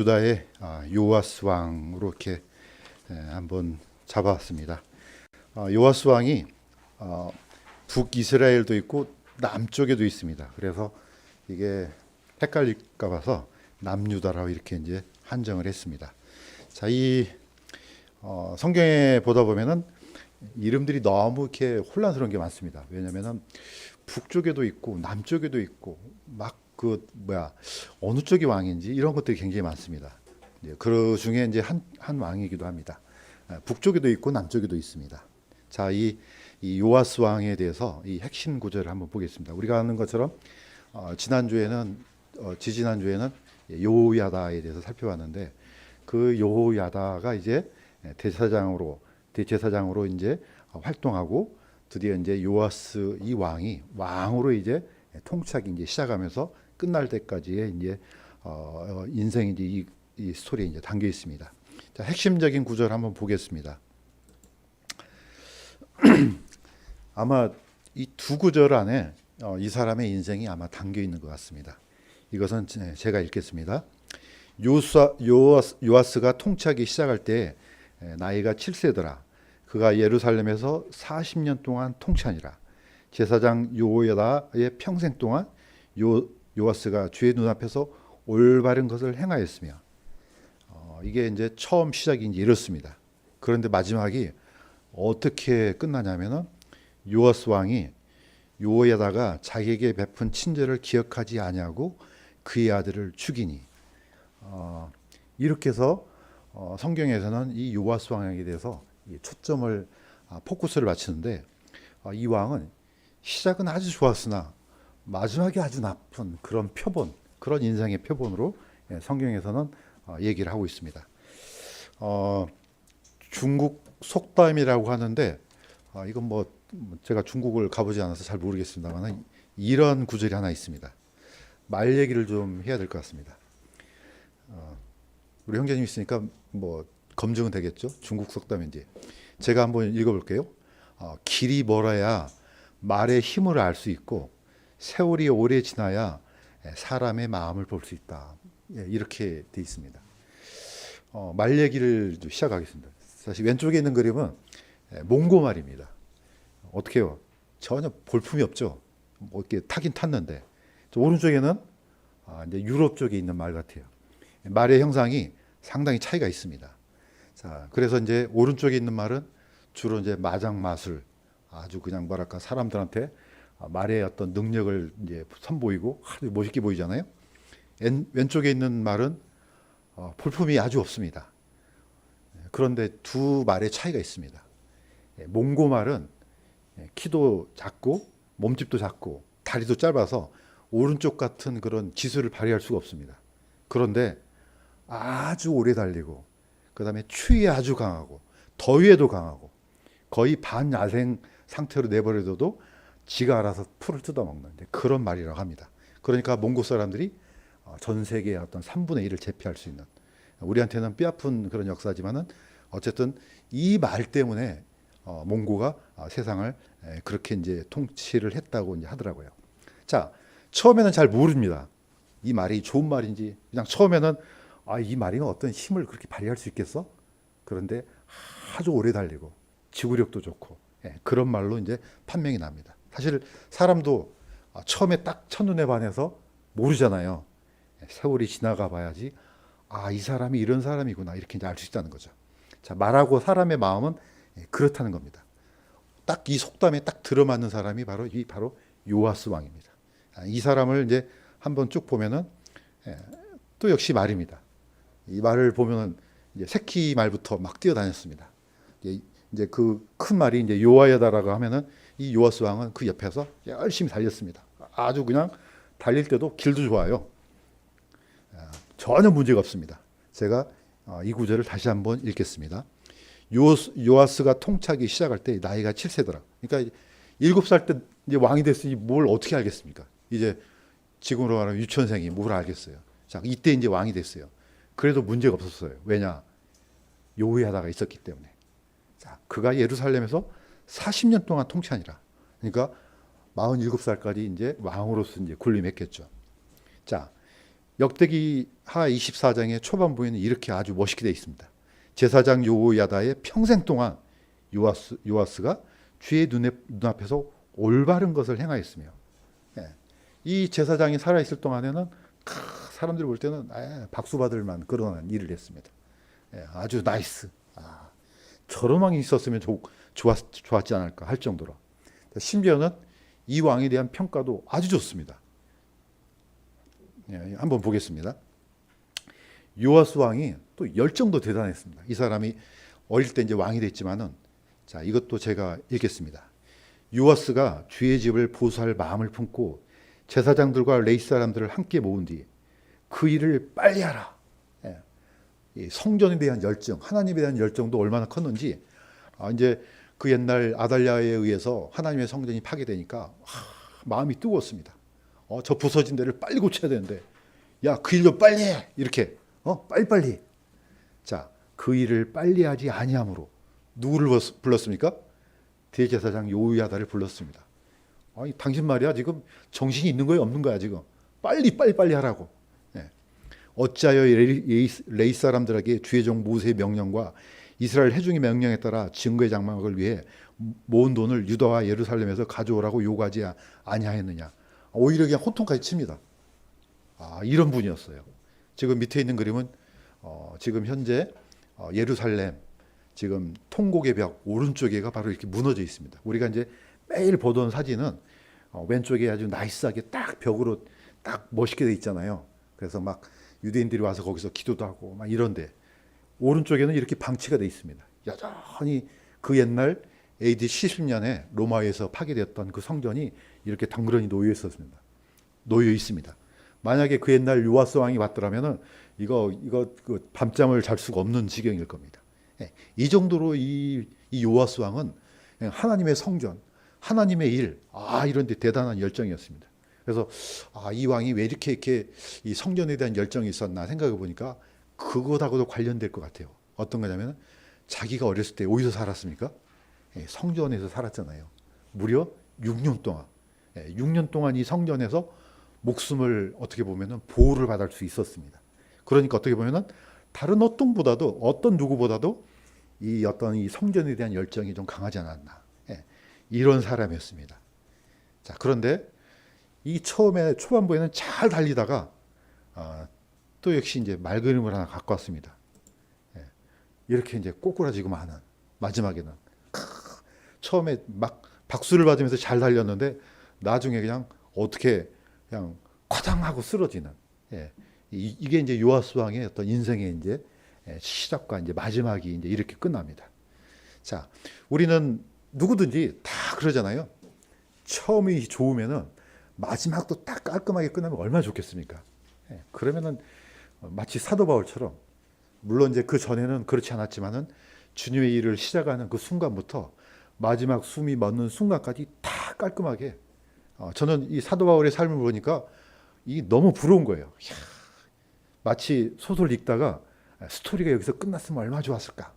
유다의 요아스 왕으로 이렇게 한번 잡아왔습니다. 요아스 왕이 북이스라엘도 있고 남쪽에도 있습니다. 그래서 이게 헷갈릴까 봐서 남유다라고 이렇게 이제 한정을 했습니다. 자, 이 성경에 보다 보면은 이름들이 너무 이렇게 혼란스러운 게 많습니다. 왜냐면은 북쪽에도 있고 남쪽에도 있고 막 어느 쪽이 왕인지 이런 것들이 굉장히 많습니다. 그 중에 이제 한 왕이기도 합니다. 북쪽에도 있고 남쪽에도 있습니다. 자, 이 요아스 왕에 대해서 이 핵심 구절을 한번 보겠습니다. 우리가 아는 것처럼 지지난주에는 여호야다에 대해서 살펴봤는데 그 여호야다가 이제 대제사장으로 이제 활동하고 드디어 이제 요아스 이 왕이 왕으로 이제 통치하기 이제 시작하면서 끝날 때까지의 이제 인생이 이제 이 스토리에 이제 담겨 있습니다. 자, 핵심적인 구절 한번 보겠습니다. 아마 이 두 구절 안에 이 사람의 인생이 아마 담겨 있는 것 같습니다. 이것은 제가 읽겠습니다. 요아스가 통치하기 시작할 때 나이가 7세더라. 그가 예루살렘에서 40년 동안 통치하니라. 제사장 여호야다의 평생 동안 요아스가 주의 눈앞에서 올바른 것을 행하였으며, 이게 이제 처음 시작이 이제 이렇습니다. 그런데 마지막이 어떻게 끝나냐면은 요아스 왕이 여호야다가 자기에게 베푼 친절을 기억하지 아니하고 그의 아들을 죽이니, 이렇게 해서 성경에서는 이 요아스 왕에게 대해서 초점을 포커스를 맞추는데, 이 왕은 시작은 아주 좋았으나 마지막이 아주 나쁜 그런 그런 인생의 표본으로 성경에서는 얘기를 하고 있습니다. 중국 속담이라고 하는데, 이건 제가 중국을 가보지 않아서 잘 모르겠습니다만 이런 구절이 하나 있습니다. 말 얘기를 좀 해야 될 것 같습니다. 우리 형제님 있으니까 검증은 되겠죠? 중국 속담인지. 제가 한번 읽어볼게요. 길이 멀어야 말의 힘을 알 수 있고 세월이 오래 지나야 사람의 마음을 볼 수 있다. 이렇게 돼 있습니다. 말 얘기를 시작하겠습니다. 사실 왼쪽에 있는 그림은 몽고 말입니다. 어떻게 해요? 전혀 볼품이 없죠. 이렇게 타긴 탔는데, 오른쪽에는 이제 유럽 쪽에 있는 말 같아요. 말의 형상이 상당히 차이가 있습니다. 자, 그래서 이제 오른쪽에 있는 말은 주로 이제 마장마술, 아주 그냥 사람들한테 말의 어떤 능력을 이제 선보이고 아주 멋있게 보이잖아요. 왼쪽에 있는 말은 볼품이 아주 없습니다. 그런데 두 말의 차이가 있습니다. 몽고 말은 키도 작고 몸집도 작고 다리도 짧아서 오른쪽 같은 그런 기술을 발휘할 수가 없습니다. 그런데 아주 오래 달리고, 그 다음에 추위에 아주 강하고 더위에도 강하고 거의 반야생 상태로 내버려둬도 지가 알아서 풀을 뜯어먹는 그런 말이라고 합니다. 그러니까 몽고 사람들이 전 세계의 어떤 3분의 1을 제패할 수 있는, 우리한테는 뼈아픈 그런 역사지만은 어쨌든 이 말 때문에 몽고가 세상을 그렇게 이제 통치를 했다고 이제 하더라고요. 자, 처음에는 잘 모릅니다. 이 말이 좋은 말인지. 그냥 처음에는 이 말이 어떤 힘을 그렇게 발휘할 수 있겠어? 그런데 아주 오래 달리고 지구력도 좋고 그런 말로 이제 판명이 납니다. 사실 사람도 처음에 딱 첫눈에 반해서 모르잖아요. 세월이 지나가 봐야지 이 사람이 이런 사람이구나 이렇게 이제 알 수 있다는 거죠. 자, 말하고 사람의 마음은 그렇다는 겁니다. 딱 이 속담에 딱 들어맞는 사람이 바로 요아스 왕입니다. 이 사람을 이제 한번 쭉 보면은 또 역시 말입니다. 이 말을 보면은 이제 새끼 말부터 막 뛰어다녔습니다. 이제 그 큰 말이 이제 요아야다라고 하면은 이 요아스 왕은 그 옆에서 열심히 달렸습니다. 아주 그냥 달릴 때도 길도 좋아요. 전혀 문제가 없습니다. 제가 이 구절을 다시 한번 읽겠습니다. 요아스가 통치하기 시작할 때 나이가 7세더라. 그러니까 7살 때 이제 왕이 됐으니 뭘 어떻게 알겠습니까? 이제 지금으로 말하면 유치원생이 뭘 알겠어요. 자, 이때 이제 왕이 됐어요. 그래도 문제가 없었어요. 왜냐? 여호야다가 있었기 때문에. 자, 그가 예루살렘에서 40년 동안 통치하니라. 그러니까 47살까지 이제 왕으로서 이제 군림했겠죠. 자, 역대기하 24장의 초반부에는 이렇게 아주 멋있게 되어 있습니다. 제사장 요야다의 평생 동안 요아스가 주의 눈앞에서 올바른 것을 행하였으며, 이 제사장이 살아있을 동안에는 사람들이 볼 때는 박수 받을 만한 그런 일을 했습니다. 아주 나이스. 저런 왕이 있었으면 좋았지 않을까 할 정도로. 심지어는 이 왕에 대한 평가도 아주 좋습니다. 한번 보겠습니다. 요아스 왕이 또 열정도 대단했습니다. 이 사람이 어릴 때 이제 왕이 됐지만은, 자, 이것도 제가 읽겠습니다. 요아스가 주의 집을 보수할 마음을 품고 제사장들과 레위 사람들을 함께 모은 뒤 그 일을 빨리 하라. 성전에 대한 열정, 하나님에 대한 열정도 얼마나 컸는지, 이제 그 옛날 아달랴에 의해서 하나님의 성전이 파괴되니까 마음이 뜨거웠습니다. 저 부서진 데를 빨리 고쳐야 되는데, 야, 그 일 좀 빨리 해. 이렇게 빨리빨리. 자, 그 일을 빨리 하지 아니함으로 누구를 불렀습니까? 대제사장 요야다를 불렀습니다. 당신 말이야, 지금 정신이 있는 거야 없는 거야 지금? 빨리 하라고. 어찌하여 레위 사람들에게 주의 종 모세의 명령과 이스라엘 회중의 명령에 따라 증거의 장막을 위해 모은 돈을 유다와 예루살렘에서 가져오라고 요구하지 아니하였느냐. 오히려 그냥 호통까지 칩니다. 이런 분이었어요. 지금 밑에 있는 그림은 지금 현재 예루살렘 지금 통곡의 벽 오른쪽에가 바로 이렇게 무너져 있습니다. 우리가 이제 매일 보던 사진은 왼쪽에 아주 나이스하게 딱 벽으로 딱 멋있게 돼 있잖아요. 그래서 막 유대인들이 와서 거기서 기도도 하고 막 이런데, 오른쪽에는 이렇게 방치가 돼 있습니다. 여전히 그 옛날 AD 70년에 로마에서 파괴되었던 그 성전이 이렇게 덩그러니 놓여 있습니다. 만약에 그 옛날 요아스 왕이 왔더라면은 이거 그 밤잠을 잘 수가 없는 지경일 겁니다. 이 정도로 이 요아스 왕은 하나님의 성전, 하나님의 일, 이런 데 대단한 열정이었습니다. 그래서 이 왕이 왜 이렇게 이 성전에 대한 열정이 있었나 생각해 보니까 그것하고도 관련될 것 같아요. 어떤 거냐면, 자기가 어렸을 때 어디서 살았습니까? 성전에서 살았잖아요. 무려 6년 동안. 6년 동안 이 성전에서 목숨을 어떻게 보면은 보호를 받을 수 있었습니다. 그러니까 어떻게 보면은 다른 어떤 누구보다도 이 성전에 대한 열정이 좀 강하지 않았나. 이런 사람이었습니다. 자, 그런데 이 초반부에는 잘 달리다가 또 역시 이제 말그림을 하나 갖고 왔습니다. 이렇게 이제 꼬꾸라지고 마는, 마지막에는 처음에 막 박수를 받으면서 잘 달렸는데 나중에 그냥 어떻게 그냥 과장하고 쓰러지는, 이게 이제 요아스 왕의 어떤 인생의 이제 시작과 이제 마지막이 이제 이렇게 끝납니다. 자, 우리는 누구든지 다 그러잖아요. 처음이 좋으면은 마지막도 딱 깔끔하게 끝나면 얼마나 좋겠습니까? 그러면은 마치 사도 바울처럼, 물론 이제 그 전에는 그렇지 않았지만은 주님의 일을 시작하는 그 순간부터 마지막 숨이 멎는 순간까지 다 깔끔하게, 저는 이 사도 바울의 삶을 보니까 이 너무 부러운 거예요. 마치 소설 읽다가 스토리가 여기서 끝났으면 얼마나 좋았을까.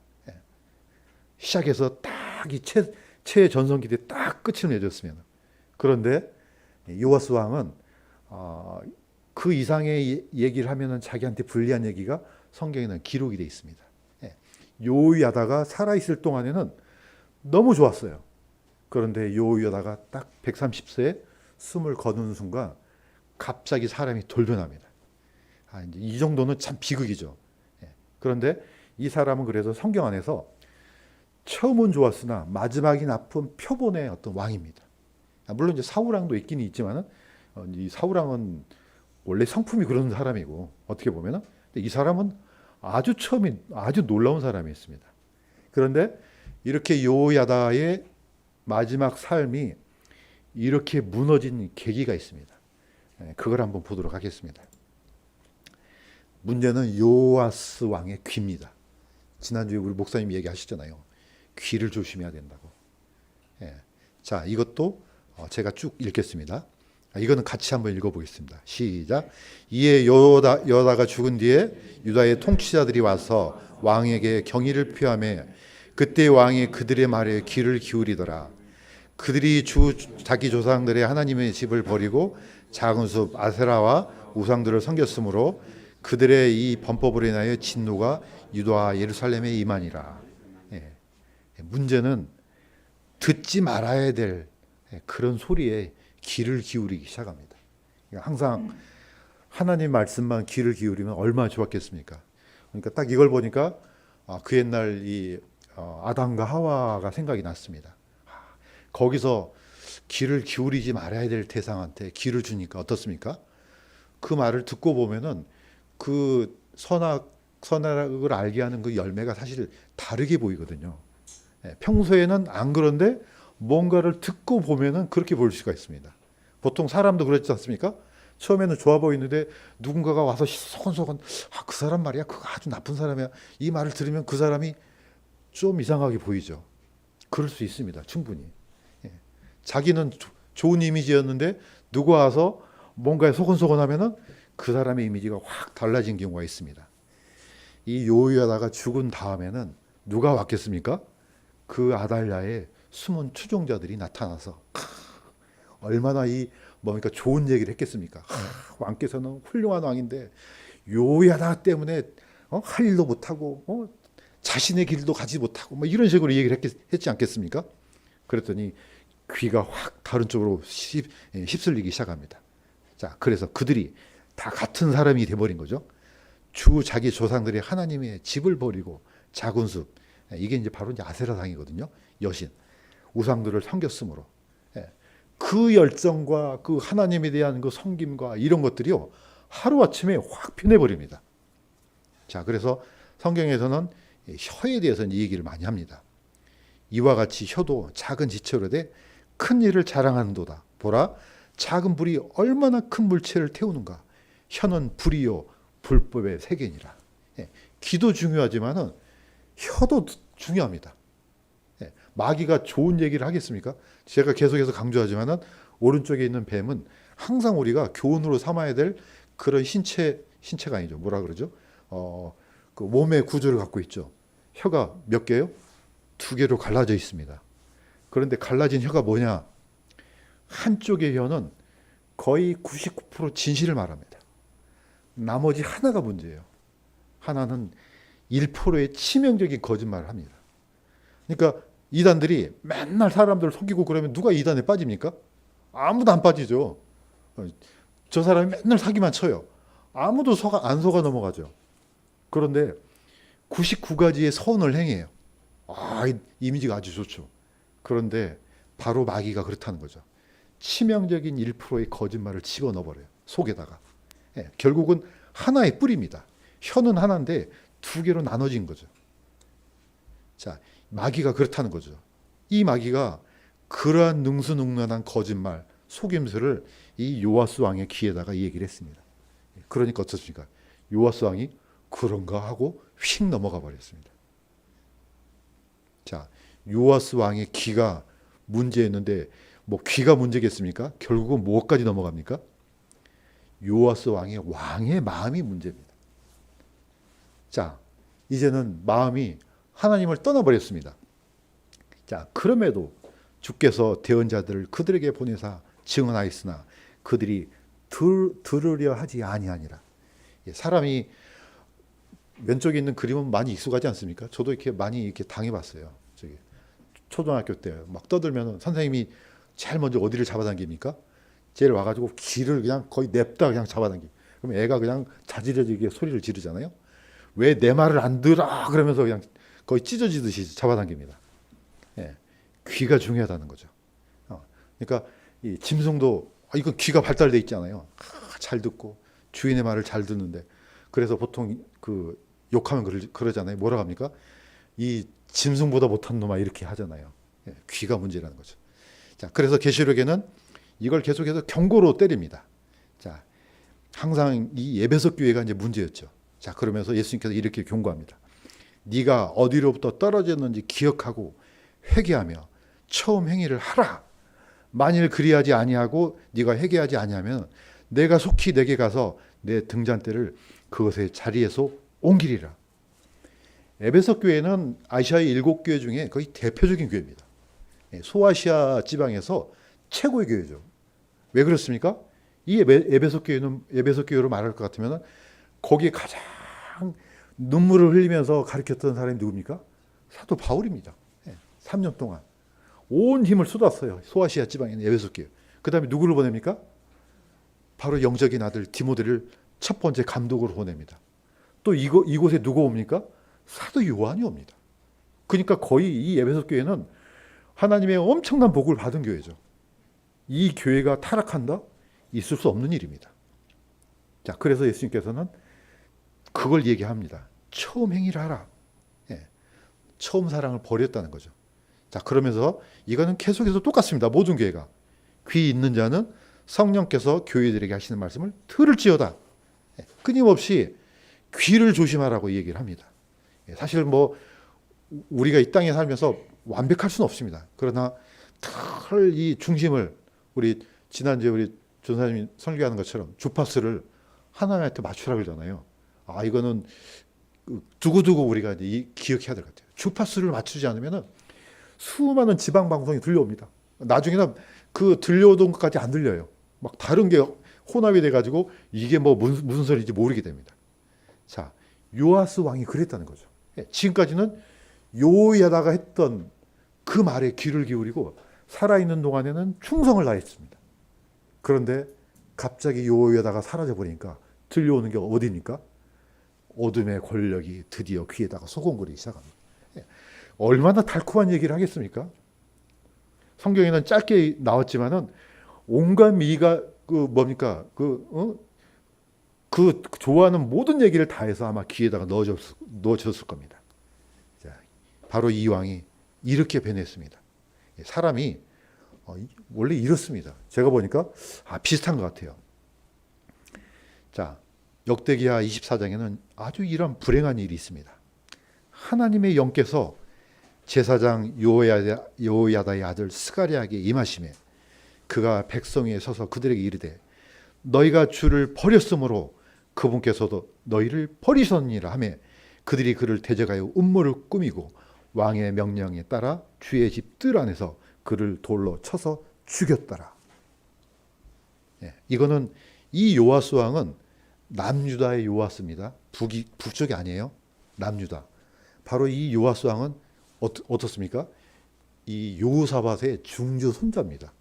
시작해서 딱 이 최전성기 때 딱 끝을 맺었으면. 그런데 요아스 왕은 그 이상의 얘기를 하면은 자기한테 불리한 얘기가 성경에는 기록이 되어 있습니다. 요야다가 살아있을 동안에는 너무 좋았어요. 그런데 요야다가 딱 130세에 숨을 거두는 순간 갑자기 사람이 돌변합니다. 이제 이 정도는 참 비극이죠. 그런데 이 사람은 그래서 성경 안에서 처음은 좋았으나 마지막이 나쁜 표본의 어떤 왕입니다. 물론 이제 사울왕도 있긴 있지만은 이 사울왕은 원래 성품이 그런 사람이고, 어떻게 보면은 이 사람은 아주 놀라운 사람이었습니다. 그런데 이렇게 요야다의 마지막 삶이 이렇게 무너진 계기가 있습니다. 그걸 한번 보도록 하겠습니다. 문제는 요아스 왕의 귀입니다. 지난주에 우리 목사님이 얘기하셨잖아요. 귀를 조심해야 된다고. 자, 이것도 제가 쭉 읽겠습니다. 이거는 같이 한번 읽어보겠습니다. 시작. 이에 여다가 죽은 뒤에 유다의 통치자들이 와서 왕에게 경의를 표하며 그때 왕이 그들의 말에 귀를 기울이더라. 그들이 자기 조상들의 하나님의 집을 버리고 작은 숲 아세라와 우상들을 섬겼으므로 그들의 이 범법으로 인하여 진노가 유다와 예루살렘에 임하니라. 예. 문제는 듣지 말아야 될 그런 소리에 귀를 기울이기 시작합니다. 항상 하나님 말씀만 귀를 기울이면 얼마나 좋았겠습니까? 그러니까 딱 이걸 보니까 그 옛날 이 아담과 하와가 생각이 났습니다. 거기서 귀를 기울이지 말아야 될 대상한테 귀를 주니까 어떻습니까? 그 말을 듣고 보면은 그 선악을 알게 하는 그 열매가 사실 다르게 보이거든요. 평소에는 안 그런데 뭔가를 듣고 보면은 그렇게 보일 수가 있습니다. 보통 사람도 그렇지 않습니까? 처음에는 좋아 보이는데 누군가가 와서 소곤소곤 그 사람 말이야 그거 아주 나쁜 사람이야 이 말을 들으면 그 사람이 좀 이상하게 보이죠. 그럴 수 있습니다. 충분히. 자기는 좋은 이미지였는데 누가 와서 뭔가에 소곤소곤하면은 그 사람의 이미지가 확 달라진 경우가 있습니다. 이 요호야다가 죽은 다음에는 누가 왔겠습니까? 그 아달랴의 숨은 추종자들이 나타나서 얼마나 이 뭡니까 좋은 얘기를 했겠습니까? 왕께서는 훌륭한 왕인데 요호야다 때문에 할 일도 못하고 자신의 길도 가지 못하고 뭐 이런 식으로 얘기를 했지 않겠습니까? 그랬더니 귀가 확 다른 쪽으로 휩쓸리기 시작합니다. 자, 그래서 그들이 다 같은 사람이 돼버린 거죠. 자기 조상들이 하나님의 집을 버리고 작은 숲, 이게 이제 바로 이제 아세라상이거든요. 여신, 우상들을 섬겼으므로 그 열정과 그 하나님에 대한 그 섬김과 이런 것들이요 하루 아침에 확 변해버립니다. 자, 그래서 성경에서는 혀에 대해서는 이 얘기를 많이 합니다. 이와 같이 혀도 작은 지체로 돼 큰 일을 자랑하는도다. 보라, 작은 불이 얼마나 큰 물체를 태우는가. 혀는 불이요 불법의 세계니라. 귀도 중요하지만은 혀도 중요합니다. 마귀가 좋은 얘기를 하겠습니까? 제가 계속해서 강조하지만은 오른쪽에 있는 뱀은 항상 우리가 교훈으로 삼아야 될 그런 신체가 아니죠. 뭐라 그러죠? 그 몸의 구조를 갖고 있죠. 혀가 몇 개요? 2개로 갈라져 있습니다. 그런데 갈라진 혀가 뭐냐? 한쪽의 혀는 거의 99% 진실을 말합니다. 나머지 하나가 문제예요. 하나는 1%의 치명적인 거짓말을 합니다. 그러니까 이단들이 맨날 사람들을 속이고 그러면 누가 이단에 빠집니까? 아무도 안 빠지죠. 저 사람이 맨날 사기만 쳐요. 아무도 안 속아 넘어가죠. 그런데 99가지의 선을 행해요. 이미지가 아주 좋죠. 그런데 바로 마귀가 그렇다는 거죠. 치명적인 1%의 거짓말을 집어넣어버려요. 속에다가. 결국은 하나의 뿔입니다. 혀는 하나인데 2개로 나눠진 거죠. 자, 마귀가 그렇다는 거죠. 이 마귀가 그러한 능수능란한 거짓말, 속임수를 이 요아스 왕의 귀에다가 이 얘기를 했습니다. 그러니까 어떻습니까? 요아스 왕이 그런가 하고 휙 넘어가 버렸습니다. 자, 요아스 왕의 귀가 문제였는데 뭐 귀가 문제겠습니까? 결국은 뭐까지 넘어갑니까? 요아스 왕의 마음이 문제입니다. 자, 이제는 마음이 하나님을 떠나버렸습니다. 자, 그럼에도 주께서 대언자들을 그들에게 보내사 증언하였으나 그들이 들으려 하지 아니하니라. 사람이 왼쪽에 있는 그림은 많이 익숙하지 않습니까? 저도 이렇게 많이 이렇게 당해봤어요. 저기 초등학교 때 막 떠들면 선생님이 제일 먼저 어디를 잡아당깁니까? 제일 와가지고 귀를 그냥 거의 냅다 그냥 잡아당기. 그럼 애가 그냥 자지러지게 소리를 지르잖아요. 왜 내 말을 안 들어? 그러면서 그냥 거의 찢어지듯이 잡아당깁니다. 귀가 중요하다는 거죠. 그러니까 이 짐승도 이건 귀가 발달돼 있잖아요. 잘 듣고 주인의 말을 잘 듣는데 그래서 보통 그 욕하면 그러잖아요. 뭐라 합니까? 이 짐승보다 못한 놈아 이렇게 하잖아요. 귀가 문제라는 거죠. 자, 그래서 계시록에는 이걸 계속해서 경고로 때립니다. 자, 항상 이 에베소 교회가 이제 문제였죠. 자, 그러면서 예수님께서 이렇게 경고합니다. 네가 어디로부터 떨어졌는지 기억하고 회개하며 처음 행위를 하라. 만일 그리하지 아니하고 네가 회개하지 아니하면 내가 속히 내게 가서 내 등잔대를 그것의 자리에서 옮기리라. 에베소 교회는 아시아의 7교회 중에 거의 대표적인 교회입니다. 소아시아 지방에서 최고의 교회죠. 왜 그렇습니까? 이 에베소 교회로 말할 것 같으면 거기에 가장 눈물을 흘리면서 가르쳤던 사람이 누굽니까? 사도 바울입니다. 3년 동안 온 힘을 쏟았어요. 소아시아 지방에 있는 에베소 교회. 그 다음에 누구를 보냅니까? 바로 영적인 아들 디모데를 첫 번째 감독으로 보냅니다. 또 이곳에 누가 옵니까? 사도 요한이 옵니다. 그러니까 거의 이 에베소 교회는 하나님의 엄청난 복을 받은 교회죠. 이 교회가 타락한다? 있을 수 없는 일입니다. 자, 그래서 예수님께서는 그걸 얘기합니다. 처음 행위를 하라. 처음 사랑을 버렸다는 거죠. 자, 그러면서 이거는 계속해서 똑같습니다. 모든 교회가. 귀 있는 자는 성령께서 교회들에게 하시는 말씀을 들을지어다. 끊임없이 귀를 조심하라고 얘기를 합니다. 사실 뭐 우리가 이 땅에 살면서 완벽할 수는 없습니다. 그러나 털 이 중심을 우리 지난주에 우리 전사님이 설교하는 것처럼 주파수를 하나님한테 맞추라 그러잖아요. 아, 이거는 두고두고 우리가 이제 기억해야 될 것 같아요. 주파수를 맞추지 않으면 수많은 지방 방송이 들려옵니다. 나중에는 그 들려오던 것까지 안 들려요. 막 다른 게 혼합이 돼가지고 이게 뭐 무슨 소리인지 모르게 됩니다. 자, 요아스 왕이 그랬다는 거죠. 지금까지는 요야다가 했던 그 말에 귀를 기울이고 살아있는 동안에는 충성을 다했습니다. 그런데 갑자기 요야다가 사라져버리니까 들려오는 게 어디입니까? 어둠의 권력이 드디어 귀에다가 소곤거리기 시작합니다. 얼마나 달콤한 얘기를 하겠습니까? 성경에는 짧게 나왔지만은 온갖 미가 그 좋아하는 모든 얘기를 다 해서 아마 귀에다가 넣어줬을 겁니다. 자, 바로 이 왕이 이렇게 변했습니다. 사람이 원래 이렇습니다. 제가 보니까 비슷한 것 같아요. 자, 역대기하 24장에는 아주 이런 불행한 일이 있습니다. 하나님의 영께서 제사장 여호야다의 아들 스가랴에게 임하시매 그가 백성 위에 서서 그들에게 이르되 너희가 주를 버렸으므로 그분께서도 너희를 버리셨느니라 하매 그들이 그를 대적하여 음모를 꾸미고 왕의 명령에 따라 주의 집 뜰 안에서 그를 돌로 쳐서 죽였더라. 이거는 이 요아스 왕은 남유다의 요아스입니다. 북쪽이 아니에요. 남유다. 바로 이 요아스 왕은 어떻습니까? 이 요사밧의 중조 손자입니다.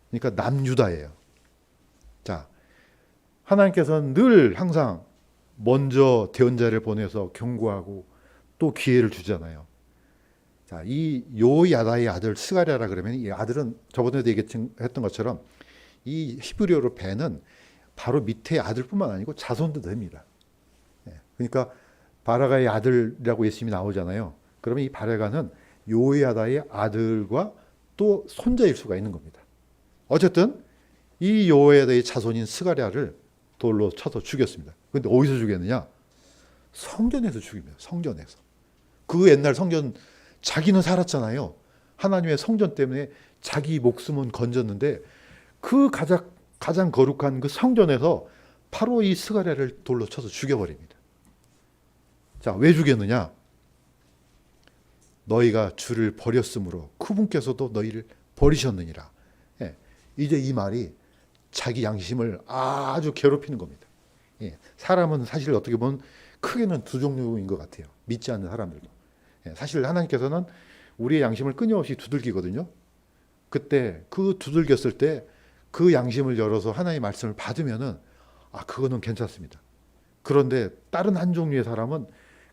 그러니까 남유다예요. 자, 하나님께서는 늘 항상 먼저 대언자를 보내서 경고하고 또 기회를 주잖아요. 자, 이 요야다의 아들 스가랴라 그러면 이 아들은 저번에도 얘기했던 것처럼 이 히브리어로 배는 바로 밑에 아들뿐만 아니고 자손도 됩니다. 그러니까 바라가의 아들이라고 예수님이 나오잖아요. 그러면 이 바라가는 요야다의 아들과 또 손자일 수가 있는 겁니다. 어쨌든 이 요야다의 자손인 스가랴를 돌로 쳐서 죽였습니다. 그런데 어디서 죽였느냐? 성전에서 죽입니다. 성전에서. 그 옛날 성전 자기는 살았잖아요. 하나님의 성전 때문에 자기 목숨은 건졌는데 그 가장 거룩한 그 성전에서 바로 이 스가랴를 돌로 쳐서 죽여버립니다. 자, 왜 죽였느냐? 너희가 주를 버렸으므로 그분께서도 너희를 버리셨느니라. 이제 이 말이 자기 양심을 아주 괴롭히는 겁니다. 사람은 사실 어떻게 보면 크게는 두 종류인 것 같아요. 믿지 않는 사람들도. 사실 하나님께서는 우리의 양심을 끊임없이 두들기거든요. 그때 그 두들겼을 때 그 양심을 열어서 하나님의 말씀을 받으면은 그거는 괜찮습니다. 그런데 다른 한 종류의 사람은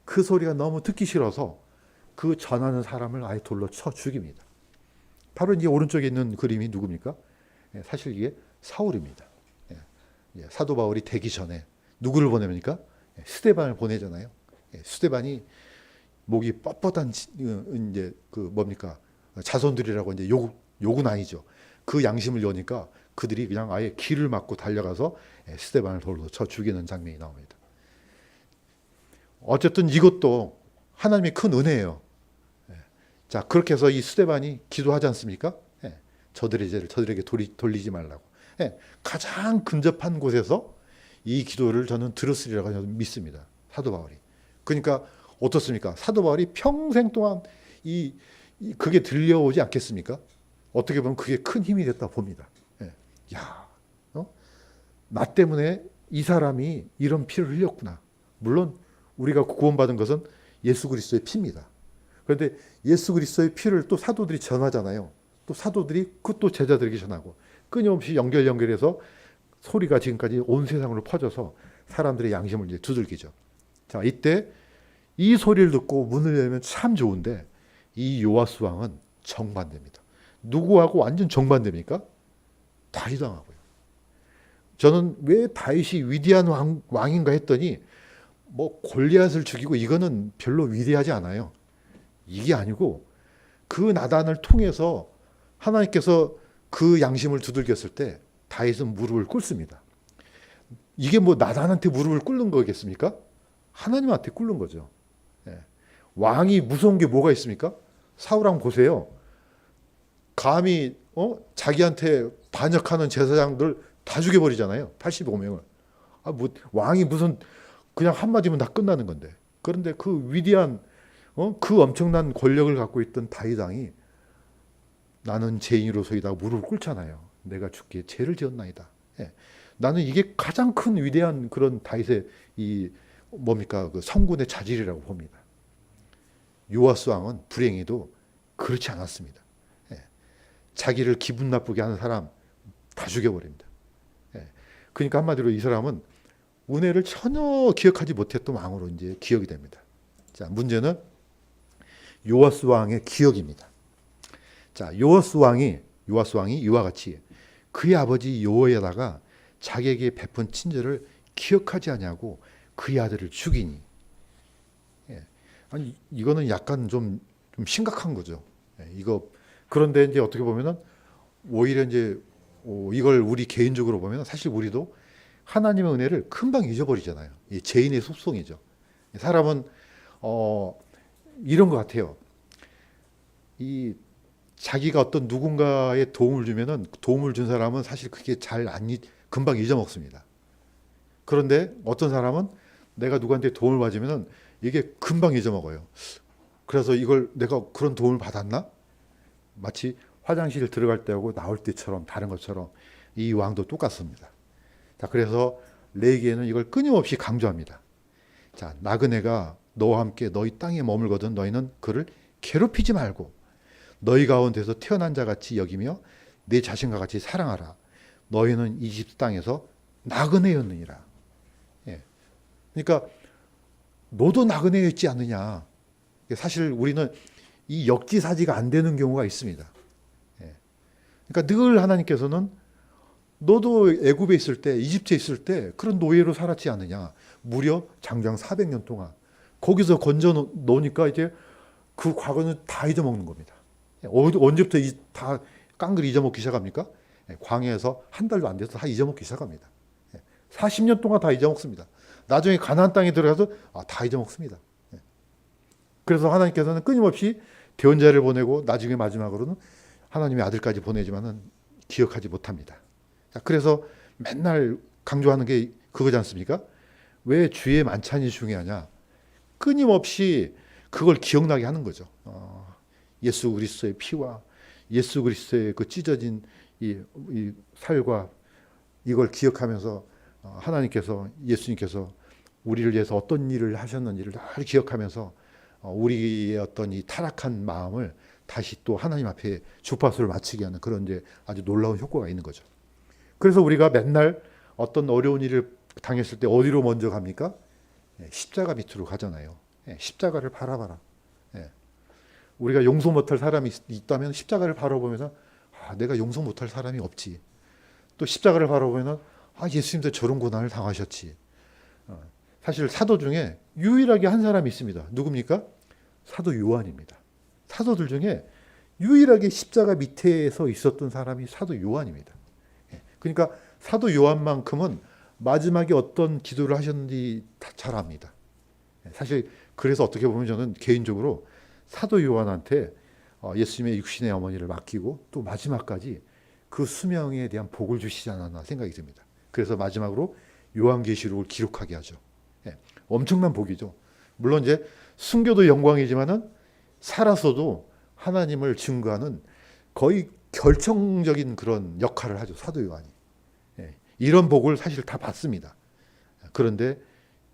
그 소리가 너무 듣기 싫어서 그 전하는 사람을 아예 돌로 쳐 죽입니다. 바로 이제 오른쪽에 있는 그림이 누굽니까? 사실 이게 사울입니다. 사도 바울이 되기 전에 누구를 보냅니까? 스데반을 보내잖아요. 스데반이 목이 뻣뻣한 이제 자손들이라고 이제 욕은 아니죠. 그 양심을 여니까 그들이 그냥 아예 길을 막고 달려가서 스데반을 돌로 쳐 죽이는 장면이 나옵니다. 어쨌든 이것도 하나님의 큰 은혜예요. 자, 그렇게 해서 이 스데반이 기도하지 않습니까? 저들의 죄를 저들에게 돌리지 말라고. 가장 근접한 곳에서 이 기도를 저는 들었으리라고 저는 믿습니다. 사도 바울이. 그러니까 어떻습니까? 사도 바울이 평생 동안 그게 들려오지 않겠습니까? 어떻게 보면 그게 큰 힘이 됐다 봅니다. 야, 나 때문에 이 사람이 이런 피를 흘렸구나. 물론 우리가 구원받은 것은 예수 그리스도의 피입니다. 그런데 예수 그리스도의 피를 또 사도들이 전하잖아요. 또 사도들이 그 또 제자들에게 전하고 끊임없이 연결해서 소리가 지금까지 온 세상으로 퍼져서 사람들의 양심을 이제 두들기죠. 자, 이때 이 소리를 듣고 문을 열면 참 좋은데 이 요아스 왕은 정반대입니다. 누구하고 완전 정반대입니까? 다윗 왕하고요. 저는 왜 다윗이 위대한 왕인가 했더니 뭐 골리앗을 죽이고 이거는 별로 위대하지 않아요. 이게 아니고 그 나단을 통해서 하나님께서 그 양심을 두들겼을 때 다윗은 무릎을 꿇습니다. 이게 뭐 나단한테 무릎을 꿇는 거겠습니까? 하나님한테 꿇는 거죠. 예. 왕이 무서운 게 뭐가 있습니까? 사울왕 보세요. 감히 자기한테 반역하는 제사장들 다 죽여버리잖아요. 85명을. 뭐 왕이 무슨 그냥 한마디면 다 끝나는 건데. 그런데 그 위대한 그 엄청난 권력을 갖고 있던 다윗 왕이 나는 죄인으로서이다 무릎을 꿇잖아요. 내가 죽기에 죄를 지었나이다. 예. 나는 이게 가장 큰 위대한 그런 다윗의 이 뭡니까 그 성군의 자질이라고 봅니다. 요아스 왕은 불행히도 그렇지 않았습니다. 예. 자기를 기분 나쁘게 하는 사람 다 죽여버립니다. 예. 그러니까 한마디로 이 사람은 은혜를 전혀 기억하지 못했던 왕으로 이제 기억이 됩니다. 자, 문제는 요아스 왕의 기억입니다. 자, 요아스 왕이 이와 같이 그의 아버지 요호야다가 자기에게 베푼 친절을 기억하지 아니하고 그의 아들을 죽이니. 예. 아니 이거는 약간 좀 심각한 거죠. 예. 이거 그런데 이제 어떻게 보면은 오히려 이제 이걸 우리 개인적으로 보면 사실 우리도 하나님의 은혜를 금방 잊어버리잖아요. 이 죄인의 속성이죠. 사람은 이런 것 같아요. 이 자기가 어떤 누군가에 도움을 주면은 도움을 준 사람은 사실 그게 금방 잊어먹습니다. 그런데 어떤 사람은 내가 누구한테 도움을 받으면은 이게 금방 잊어먹어요. 그래서 이걸 내가 그런 도움을 받았나? 마치 화장실 들어갈 때하고 나올 때처럼 다른 것처럼 이 왕도 똑같습니다. 자, 그래서 레위기에는 이걸 끊임없이 강조합니다. 자, 나그네가 너와 함께 너희 땅에 머물거든 너희는 그를 괴롭히지 말고 너희 가운데서 태어난 자 같이 여기며 내 자신과 같이 사랑하라. 너희는 이집트 땅에서 나그네였느니라. 예. 그러니까 너도 나그네였지 않느냐. 사실 우리는 이 역지사지가 안 되는 경우가 있습니다. 예. 그러니까 늘 하나님께서는 너도 애굽에 있을 때, 이집트에 있을 때 그런 노예로 살았지 않느냐. 무려 장장 400년 동안 거기서 건져 놓으니까 이제 그 과거는 다 잊어먹는 겁니다. 언제부터 다 깡그리 잊어먹기 시작합니까? 광야에서 한 달도 안 돼서 다 잊어먹기 시작합니다. 40년 동안 다 잊어먹습니다. 나중에 가나안 땅에 들어가서 다 잊어먹습니다. 그래서 하나님께서는 끊임없이 대언자를 보내고 나중에 마지막으로는 하나님의 아들까지 보내지만은 기억하지 못합니다. 그래서 맨날 강조하는 게 그거지 않습니까? 왜 주의 만찬이 중요하냐? 끊임없이 그걸 기억나게 하는 거죠. 예수 그리스도의 피와 예수 그리스도의 그 찢어진 이 살과 이걸 기억하면서 하나님께서 예수님께서 우리를 위해서 어떤 일을 하셨는지를 늘 기억하면서 우리의 어떤 이 타락한 마음을 다시 또 하나님 앞에 주파수를 맞추게 하는 그런 이제 아주 놀라운 효과가 있는 거죠. 그래서 우리가 맨날 어떤 어려운 일을 당했을 때 어디로 먼저 갑니까? 십자가 밑으로 가잖아요. 십자가를 바라봐라. 우리가 용서 못할 사람이 있다면 십자가를 바라보면서 내가 용서 못할 사람이 없지. 또 십자가를 바라보면 예수님도 저런 고난을 당하셨지. 사실 사도 중에 유일하게 한 사람이 있습니다. 누굽니까? 사도 요한입니다. 사도들 중에 유일하게 십자가 밑에서 있었던 사람이 사도 요한입니다. 그러니까 사도 요한만큼은 마지막에 어떤 기도를 하셨는지 다 잘 압니다. 사실 그래서 어떻게 보면 저는 개인적으로 사도 요한한테 예수님의 육신의 어머니를 맡기고 또 마지막까지 그 수명에 대한 복을 주시지 않았나 생각이 듭니다. 그래서 마지막으로 요한계시록을 기록하게 하죠. 엄청난 복이죠. 물론 이제 순교도 영광이지만은 살아서도 하나님을 증거하는 거의 결정적인 그런 역할을 하죠. 사도 요한이. 이런 복을 사실 다 받습니다. 그런데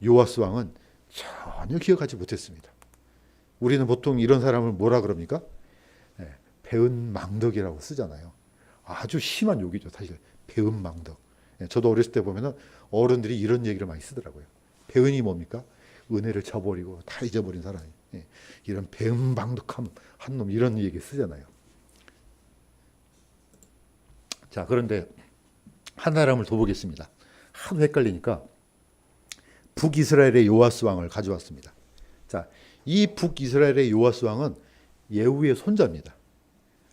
요아스 왕은 전혀 기억하지 못했습니다. 우리는 보통 이런 사람을 뭐라 그럽니까? 배은망덕이라고 쓰잖아요. 아주 심한 욕이죠, 사실. 배은망덕. 저도 어렸을 때 보면은 어른들이 이런 얘기를 많이 쓰더라고요. 배은이 뭡니까? 은혜를 저버리고 다 잊어버린 사람이. 이런 배은망덕한 한 놈, 이런 얘기 쓰잖아요. 자, 그런데 한 사람을 더 보겠습니다. 하도 헷갈리니까 북이스라엘의 요아스 왕을 가져왔습니다. 자, 이 북이스라엘의 요아스 왕은 예후의 손자입니다.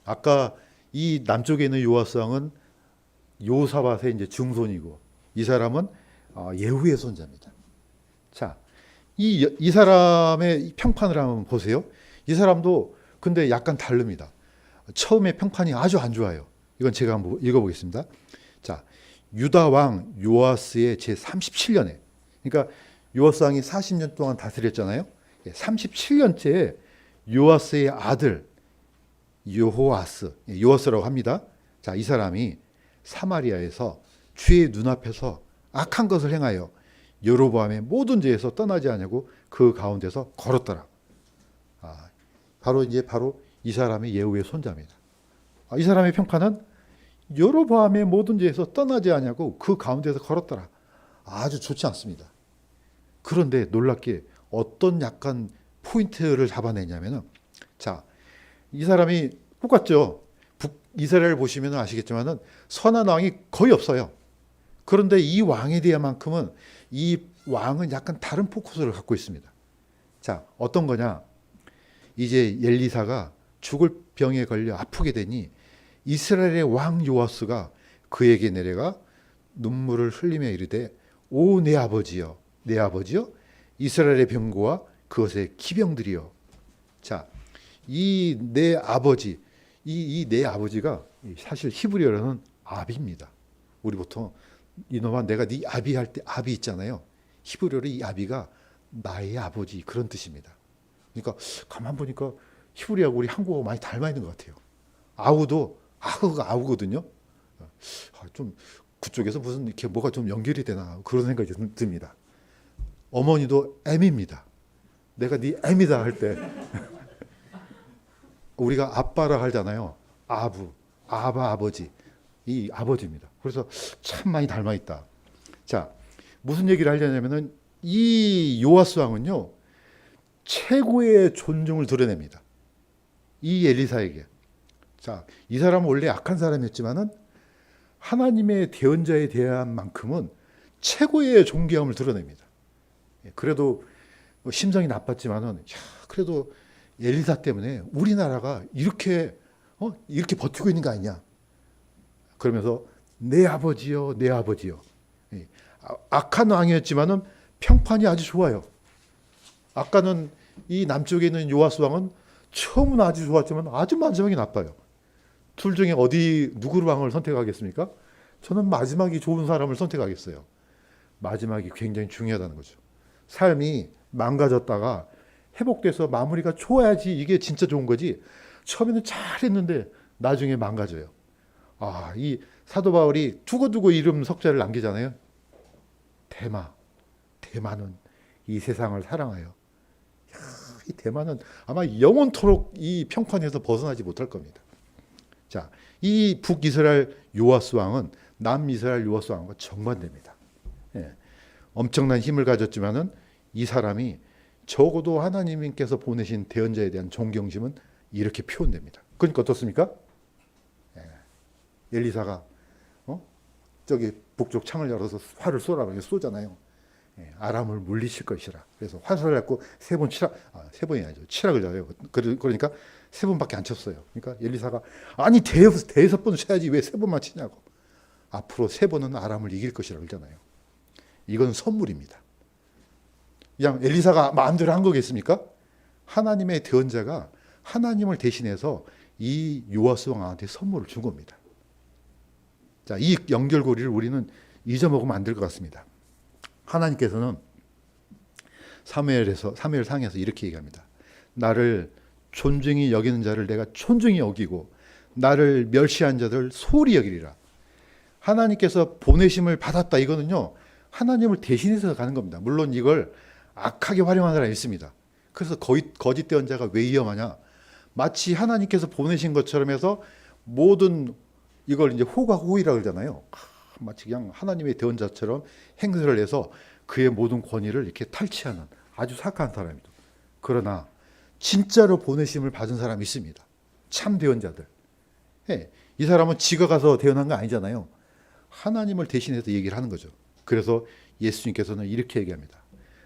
아까 이 남쪽에 있는 요아스 왕은 요사밧의 이제 증손이고, 이 사람은 예후의 손자입니다. 자, 이 사람의 평판을 한번 보세요. 이 사람도 근데 약간 다릅니다. 처음에 평판이 아주 안 좋아요. 이건 제가 한번 읽어보겠습니다. 자, 유다 왕 요아스의 제 37년에, 그러니까 요아스 왕이 40년 동안 다스렸잖아요. 37년째에 요아스의 아들 여호아스, 요아스라고 합니다. 자, 이 사람이 사마리아에서 주의 눈앞에서 악한 것을 행하여 여로보암의 모든 죄에서 떠나지 않냐고 그 가운데서 걸었더라. 바로 이 사람이 예후의 손자입니다. 이 사람의 평판은 여로보암의 모든 죄에서 떠나지 않냐고 그 가운데서 걸었더라. 아주 좋지 않습니다. 그런데 놀랍게 어떤 약간 포인트를 잡아내냐면은, 자, 이 사람이 똑같죠. 북이스라엘 보시면 아시겠지만은 선한 왕이 거의 없어요. 그런데 이 왕에 대한만큼은 이 왕은 약간 다른 포커스를 갖고 있습니다. 자, 어떤 거냐? 이제 엘리사가 죽을 병에 걸려 아프게 되니 이스라엘의 왕 요아스가 그에게 내려가 눈물을 흘리며 이르되, 오 내 아버지여, 내 아버지여, 이스라엘의 병고와 그것의 기병들이여. 자, 이 내 아버지, 이 내 아버지가 사실 히브리어로는 아비입니다. 우리 보통 이놈아 내가 네 아비 할 때 아비 있잖아요. 히브리어로 이 아비가 나의 아버지, 그런 뜻입니다. 그러니까 가만 보니까 히브리하고 우리 한국어 많이 닮아 있는 것 같아요. 아우도 아우가 아우거든요. 좀 그쪽에서 무슨 이렇게 뭐가 좀 연결이 되나 그런 생각이 듭니다. 어머니도 M입니다. 내가 네 M이다 할 때 우리가 아빠라 하잖아요. 아부, 아버지. 이 아버지입니다. 그래서 참 많이 닮아 있다. 자, 무슨 얘기를 하려냐면은 이 요아스 왕은요, 최고의 존중을 드러냅니다. 이 엘리사에게. 자, 이 사람은 원래 악한 사람이었지만은 하나님의 대언자에 대한 만큼은 최고의 존경함을 드러냅니다. 그래도 심정이 나빴지만은, 그래도 엘리사 때문에 우리나라가 이렇게 버티고 있는 거 아니냐. 그러면서 내 아버지요, 내 아버지요. 악한 왕이었지만은 평판이 아주 좋아요. 아까는 이 남쪽에 있는 요아스 왕은 처음은 아주 좋았지만 아주 마지막이 나빠요. 둘 중에 누구를 왕을 선택하겠습니까? 저는 마지막이 좋은 사람을 선택하겠어요. 마지막이 굉장히 중요하다는 거죠. 삶이 망가졌다가 회복돼서 마무리가 좋아야지 이게 진짜 좋은 거지. 처음에는 잘했는데 나중에 망가져요. 이 사도 바울이 두고두고 이름 석자를 남기잖아요. 대마는 이 세상을 사랑하여. 이 대마는 아마 영원토록 이 평판에서 벗어나지 못할 겁니다. 자, 이 북이스라엘 요아스 왕은 남이스라엘 요아스 왕과 정반대입니다. 엄청난 힘을 가졌지만은 이 사람이 적어도 하나님께서 보내신 대언자에 대한 존경심은 이렇게 표현됩니다. 그러니까 어떻습니까? 엘리사가 저기 북쪽 창을 열어서 활을 쏘라고 쏘잖아요. 아람을 물리칠 것이라. 그래서 화살을 갖고 세 번이 아니죠. 치락을 져요. 그러니까 세 번밖에 안 쳤어요. 그러니까 엘리사가 아니 대여섯 번을 쳐야지 왜 세 번만 치냐고. 앞으로 세 번은 아람을 이길 것이라 그러잖아요. 이건 선물입니다. 그냥 엘리사가 마음대로 한 거겠습니까? 하나님의 대언자가 하나님을 대신해서 이 요아스 왕한테 선물을 준 겁니다. 자, 이 연결고리를 우리는 잊어먹으면 안 될 것 같습니다. 하나님께서는 사무엘상에서 이렇게 얘기합니다. 나를 존중히 여기는 자를 내가 존중히 여기고 나를 멸시한 자들 소홀히 여기리라. 하나님께서 보내심을 받았다. 이거는요, 하나님을 대신해서 가는 겁니다. 물론 이걸 악하게 활용하는 사람이 있습니다. 그래서 거짓 대언자가 왜 위험하냐? 마치 하나님께서 보내신 것처럼 해서 모든 이걸 이제 호가호의라고 그러잖아요. 마치 그냥 하나님의 대언자처럼 행세를 해서 그의 모든 권위를 이렇게 탈취하는 아주 사악한 사람이죠. 그러나 진짜로 보내심을 받은 사람이 있습니다. 참 대언자들. 예, 이 사람은 지가 가서 대언한 거 아니잖아요. 하나님을 대신해서 얘기를 하는 거죠. 그래서 예수님께서는 이렇게 얘기합니다.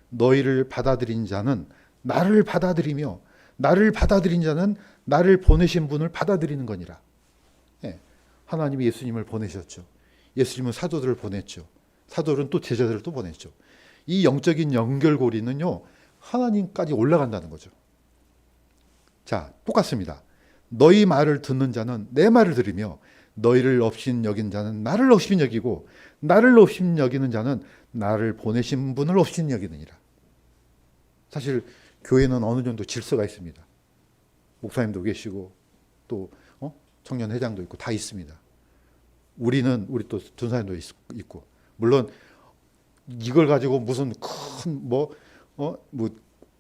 너희를 받아들인 자는 나를 받아들이며 나를 받아들인 자는 나를 보내신 분을 받아들이는 거니라. 예, 하나님이 예수님을 보내셨죠. 예수님은 사도들을 보냈죠. 사도들은 또 제자들을 또 보냈죠. 이 영적인 연결고리는요, 하나님까지 올라간다는 거죠. 자, 똑같습니다. 너희 말을 듣는 자는 내 말을 들으며 너희를 업신 여긴 자는 나를 업신 여기고 나를 업신 여기는 자는 나를 보내신 분을 업신 여기느니라. 사실 교회는 어느 정도 질서가 있습니다. 목사님도 계시고 또 청년회장도 있고 다 있습니다. 우리 또 전사님도 있고, 물론 이걸 가지고 무슨 큰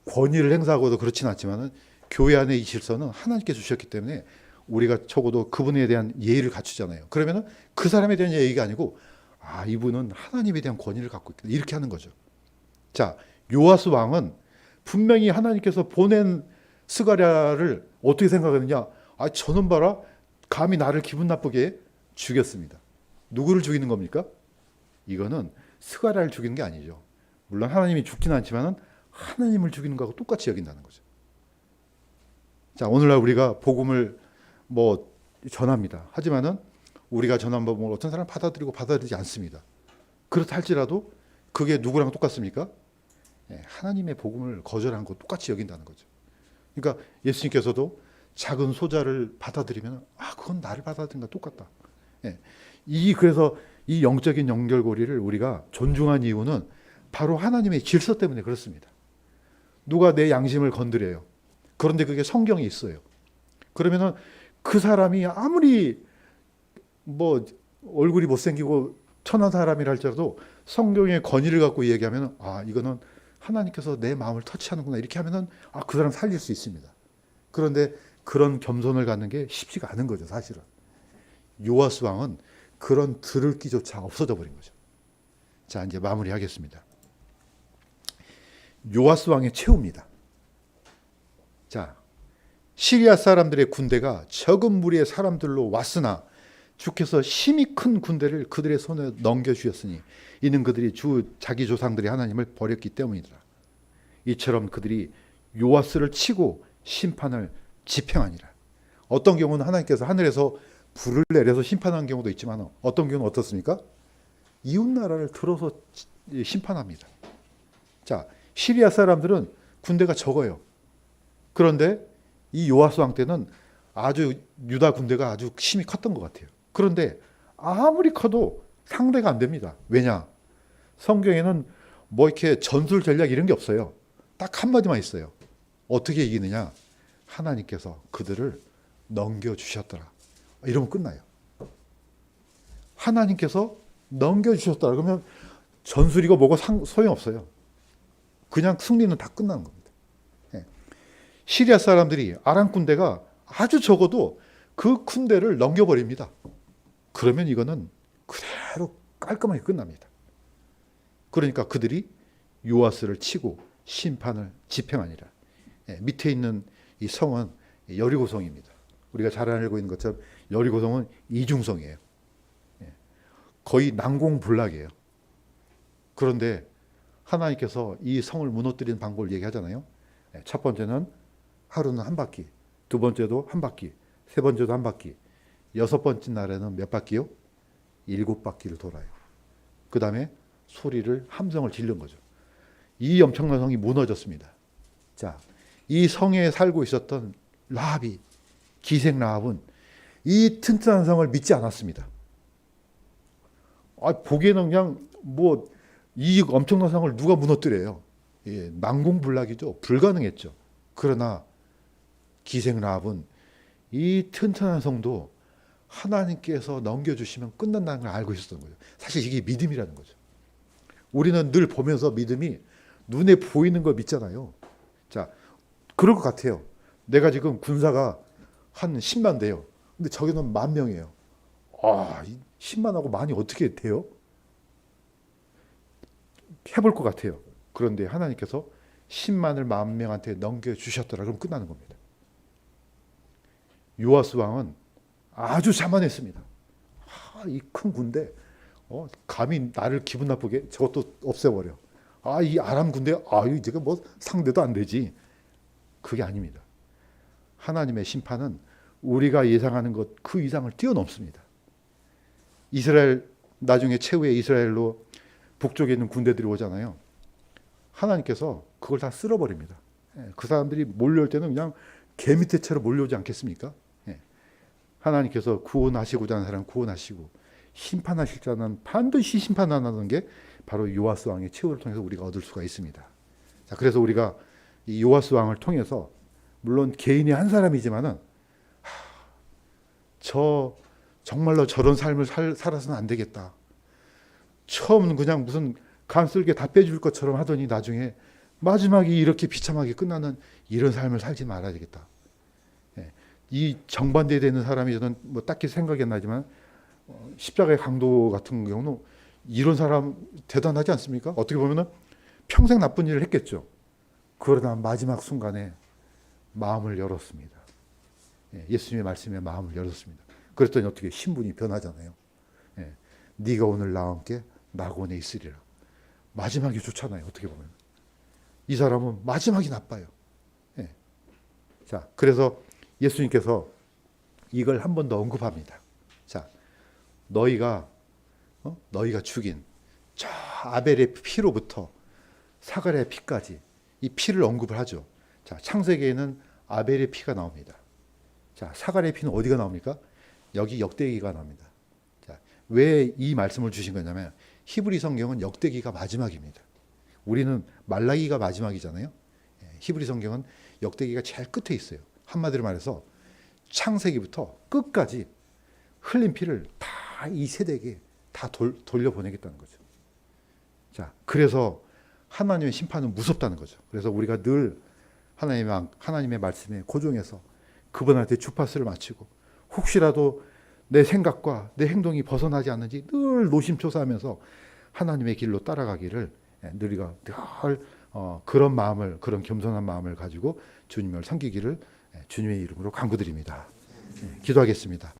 권위를 행사하고도 그렇진 않지만은 교회 안에 이 질서는 하나님께 주셨기 때문에 우리가 적어도 그분에 대한 예의를 갖추잖아요. 그러면은 그 사람에 대한 예의가 아니고, 아, 이분은 하나님에 대한 권위를 갖고 있다, 이렇게 하는 거죠. 자, 요아스 왕은 분명히 하나님께서 보낸 스가랴를 어떻게 생각하느냐? 아, 저놈 봐라, 감히 나를 기분 나쁘게 죽였습니다. 누구를 죽이는 겁니까? 이거는 스가랴를 죽이는 게 아니죠. 물론 하나님이 죽지는 않지만은 하나님을 죽이는 거하고 똑같이 여긴다는 거죠. 자, 오늘날 우리가 복음을 전합니다. 하지만은 우리가 전한 복음을 어떤 사람은 받아들이고 받아들이지 않습니다. 그렇다 할지라도 그게 누구랑 똑같습니까? 예, 하나님의 복음을 거절한 거 똑같이 여긴다는 거죠. 그러니까 예수님께서도 작은 소자를 받아들이면, 아, 그건 나를 받아들인 거 똑같다. 예, 그래서 이 영적인 연결고리를 우리가 존중한 이유는 바로 하나님의 질서 때문에 그렇습니다. 누가 내 양심을 건드려요. 그런데 그게 성경에 있어요. 그러면은 그 사람이 아무리 얼굴이 못생기고 천한 사람이라 할지라도 성경의 권위를 갖고 얘기하면, 아, 이거는 하나님께서 내 마음을 터치하는구나, 이렇게 하면은, 아, 그 사람 살릴 수 있습니다. 그런데 그런 겸손을 갖는 게 쉽지가 않은 거죠, 사실은. 요아스 왕은 그런 들을 기조차 없어져 버린 거죠. 자, 이제 마무리하겠습니다. 요아스 왕의 최후입니다. 자, 시리아 사람들의 군대가 적은 무리의 사람들로 왔으나 주께서 심히 큰 군대를 그들의 손에 넘겨주셨으니 이는 그들이 자기 조상들이 하나님을 버렸기 때문이더라. 이처럼 그들이 요아스를 치고 심판을 집행하니라. 어떤 경우는 하나님께서 하늘에서 불을 내려서 심판한 경우도 있지만 어떤 경우는 어떻습니까? 이웃나라를 들어서 심판합니다. 자, 시리아 사람들은 군대가 적어요. 그런데 이 요아스 왕 때는 아주 유다 군대가 아주 힘이 컸던 것 같아요. 그런데 아무리 커도 상대가 안 됩니다. 왜냐? 성경에는 이렇게 전술 전략 이런 게 없어요. 딱 한마디만 있어요. 어떻게 이기느냐? 하나님께서 그들을 넘겨주셨더라. 이러면 끝나요. 하나님께서 넘겨주셨더라. 그러면 전술이고 뭐고 소용없어요. 그냥 승리는 다 끝나는 겁니다. 시리아 사람들이 아람 군대가 아주 적어도 그 군대를 넘겨버립니다. 그러면 이거는 그대로 깔끔하게 끝납니다. 그러니까 그들이 요아스를 치고 심판을 집행하니라. 밑에 있는 이 성은 여리고성입니다. 우리가 잘 알고 있는 것처럼 여리고성은 이중성이에요. 거의 난공불락이에요. 그런데 하나님께서 이 성을 무너뜨리는 방법을 얘기하잖아요. 첫 번째는 하루는 한 바퀴, 두 번째도 한 바퀴, 세 번째도 한 바퀴, 여섯 번째 날에는 몇 바퀴요? 7바퀴를 돌아요. 그 다음에 소리를 함성을 지른 거죠. 이 엄청난 성이 무너졌습니다. 자, 이 성에 살고 있었던 라합이, 기생 라합은 이 튼튼한 성을 믿지 않았습니다. 보기에는 그냥 이 엄청난 성을 누가 무너뜨려요? 예, 난공불락이죠. 불가능했죠. 그러나 기생 라합은 이 튼튼한 성도 하나님께서 넘겨주시면 끝난다는 걸 알고 있었던 거죠. 사실 이게 믿음이라는 거죠. 우리는 늘 보면서 믿음이 눈에 보이는 걸 믿잖아요. 자, 그럴 것 같아요. 내가 지금 군사가 한 10만 돼요. 근데 저기는 10,000명이에요. 아, 10만하고 만이 어떻게 돼요? 해볼 것 같아요. 그런데 하나님께서 10만을 10,000명한테 넘겨주셨더라. 그럼 끝나는 겁니다. 요아스 왕은 아주 자만했습니다. 이 큰 군대, 감히 나를 기분 나쁘게 저것도 없애버려. 이 아람 군대, 이제가 뭐 상대도 안 되지. 그게 아닙니다. 하나님의 심판은 우리가 예상하는 것 그 이상을 뛰어넘습니다. 이스라엘, 나중에 최후의 이스라엘로 북쪽에 있는 군대들이 오잖아요. 하나님께서 그걸 다 쓸어버립니다. 그 사람들이 몰려올 때는 그냥 개미떼처럼 몰려오지 않겠습니까? 하나님께서 구원하시고자 하는 사람 구원하시고 심판하실 자는 반드시 심판하는 게 바로 요아스 왕의 최후를 통해서 우리가 얻을 수가 있습니다. 자, 그래서 우리가 이 요아스 왕을 통해서 물론 개인이 한 사람이지만은 정말로 저런 삶을 살아서는 안 되겠다. 처음은 그냥 무슨 간쓸게 다 빼줄 것처럼 하더니 나중에 마지막이 이렇게 비참하게 끝나는 이런 삶을 살지 말아야 되겠다. 이 정반대되는 사람이 저는 뭐 딱히 생각이 안 나지만 십자가의 강도 같은 경우는 이런 사람 대단하지 않습니까? 어떻게 보면은 평생 나쁜 일을 했겠죠. 그러나 마지막 순간에 마음을 열었습니다. 예수님의 말씀에 마음을 열었습니다. 그랬더니 어떻게 신분이 변하잖아요. 네가 오늘 나와 함께 낙원에 있으리라. 마지막이 좋잖아요. 어떻게 보면 이 사람은 마지막이 나빠요. 자, 그래서 예수님께서 이걸 한 번 더 언급합니다. 자, 너희가 죽인 저 아벨의 피로부터 사가랴의 피까지 이 피를 언급을 하죠. 자, 창세기에는 아벨의 피가 나옵니다. 자, 사가랴의 피는 어디가 나옵니까? 여기 역대기가 나옵니다. 자, 왜 이 말씀을 주신 거냐면 히브리 성경은 역대기가 마지막입니다. 우리는 말라기가 마지막이잖아요. 히브리 성경은 역대기가 제일 끝에 있어요. 한마디로 말해서 창세기부터 끝까지 흘린 피를 다 이 세대에게 다 돌려보내겠다는 거죠. 자, 그래서 하나님의 심판은 무섭다는 거죠. 그래서 우리가 늘 하나님의 말씀에 고정해서 그분한테 주파수를 맞추고 혹시라도 내 생각과 내 행동이 벗어나지 않는지 늘 노심초사하면서 하나님의 길로 따라가기를 우리가 늘 그런 마음을, 그런 겸손한 마음을 가지고 주님을 섬기기를 주님의 이름으로 간구드립니다. 기도하겠습니다.